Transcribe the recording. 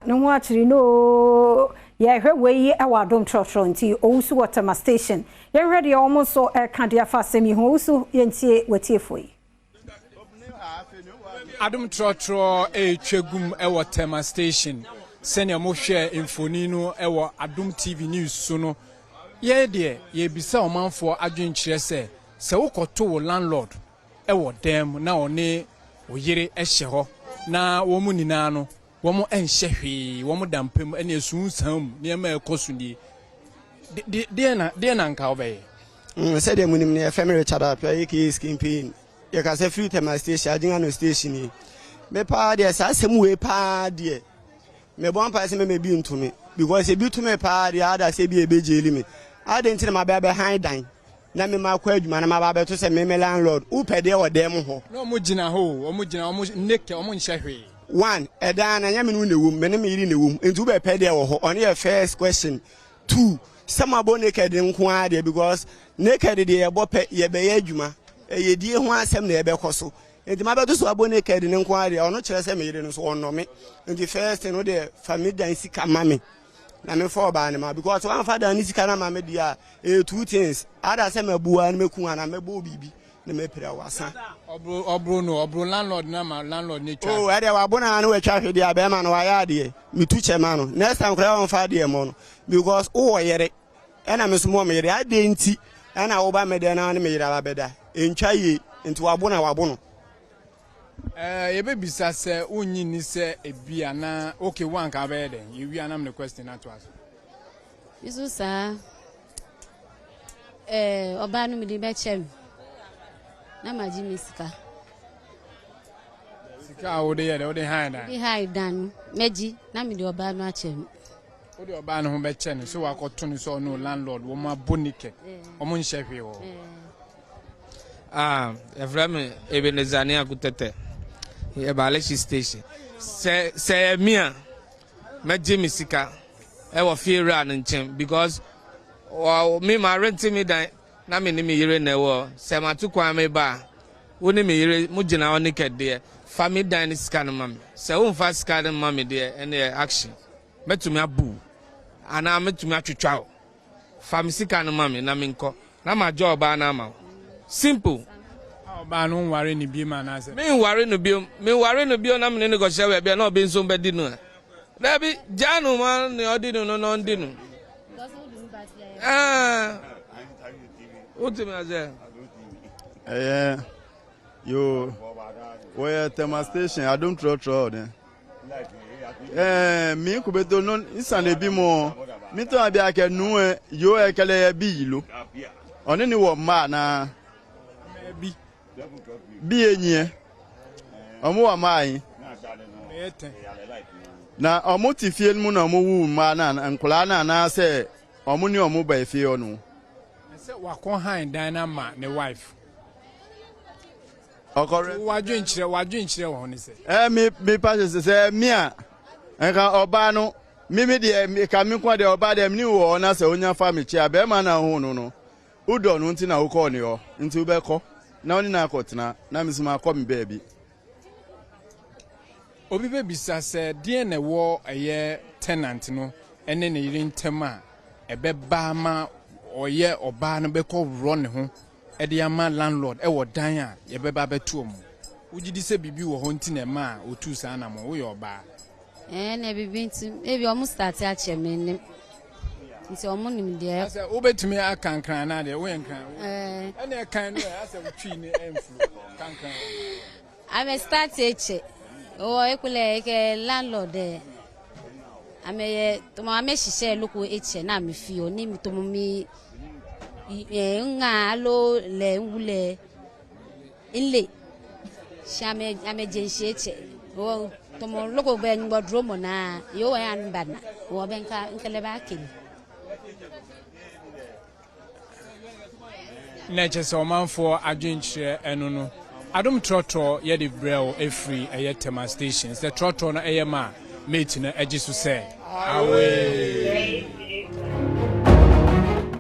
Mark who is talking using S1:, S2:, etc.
S1: No ho actually no yeah hwe we Adom Trotro nti owusu water station ye ready almost so kandia fasemi ho owusu yentie wetiefoi
S2: Adom Trotro twegum water station senior mo hwe infoni no Adom TV news so no ye de ye bisa omanfo adwenkyere se wokoto wo landlord dem na one oyire ehye ho na wo mu nina no wo mo enhye hwe wo mo dampem ene esunsam ne ma ekoso ni de na nka obeye
S3: said the munim ne family Richard up ye skin pain ye ka say free tema station adinga no station ni me pa de sa asem we pa de me bon pa se me bi ntumi because e bi ntumi pa de ada se bi ebejeli me ada nti na ma ba behind dan na me ma kwa adwuma na ma ba beto se me landlord u pede wo dem ho
S2: no mo gina ho o mo gina o mo neke o mo nhye hwe
S3: one eda na nya me no newum me ne me yiri newum nti u be pede wo ho on your first question. Two, some abo naked nko ade because naked de ye bo pe ye be ye adwuma ye die ho asem na ye be koso nti ma beto so abo naked nko ade ono kire se me yiri no so onno me nti first no de family dan sika mame na me for ba ne ma because one father ni sika na mame dia two things ada se me bua na me ku ana me bo bibi na me pere wasa
S2: obro landlord na ma landlord ne twa
S3: oh ade wa bona na we twa hwe dia be ma no wa ya de me tu che ma no next time kra on fa de mo no because o yere ena me so mo me yere ade nti ena wo ba me de na me yere ba beda entwa ye nti wa bono
S2: ye be bisa se unyi ni se ebia na okay one ka be den ye wi anam the question at was
S4: isu sa oba no me de be chem na maji misika
S2: sika wo de ye de wo de hide
S4: dan meji na me de oba no achem
S2: wo de oba no ho be che ne so wa koto ne so no landlord wo ma bonike o mo nhye hwe wo
S5: Evrame Ebenezani Akutete. Ebaleshi station. Se mia meje misika e wo fie ra nchem because me ma rent me dan na me ni me yire na wo se ma tu kwa me ba woni me yire mu gina woni kede family dan sika no mam se wo fa sika no mam de ene action metumi abu ana metumi atwetwa family sika no mam na me nko na ma job ba na ma simple.
S2: Ba no worry ni bi ma na se.
S5: Me worry no bio na me ne go share we na obi nso be di no. Da bi janu ma ne odi no ndi no. Ultimate aze.
S6: Yo. We tema station Adom Trotro de. Mi ku beto no insane bi mo. Mi to abia ke nu yo ekele bi yilo. Oni ni wo ma na bi enyi omo wa mai na omo ti fie mu na omo wu ma na nkula na se omo ni omo ba fie onu
S2: se wa kon han dynama ne wife
S6: okore
S2: wadwenkyere wo ne se
S6: mi pa se mi a enka oba no mi de ka mi kwa de oba de mi wo na se onya fa mi chi abe ma na hu no udo no nti na wo ko ne ho nti wo be ko na oni na akotena na misuma akom baby
S2: obi be bisa se de na wo eye tenant no ene ne yire ntema ebe ba ma oye oba no be ko ro ne ho e de ama landlord e wo dan a ye be ba betu mu ugidi se bibi wo ho nti na ma otu sa na mo wo ye oba
S4: na bibi nti e bi omu start a cheme nti omu nim de
S2: ase obetumi akankran na de wo enkran ene kan no ase wutwi ni emflu kankran
S4: ame start eche o ekule ke landlord ame to ma me hihye loko eche na me fi oni mi to mi nga lo le wule ile shame ame jenshi eche o to mo loko be ngbodro mo na yo wa yan bana wo be nka nkele ba kini
S2: na chese omanfo adwenkyere eno no Adom Trotro ye de brel efree eye tema stations the Trotro na eye ma mate na egisu say awe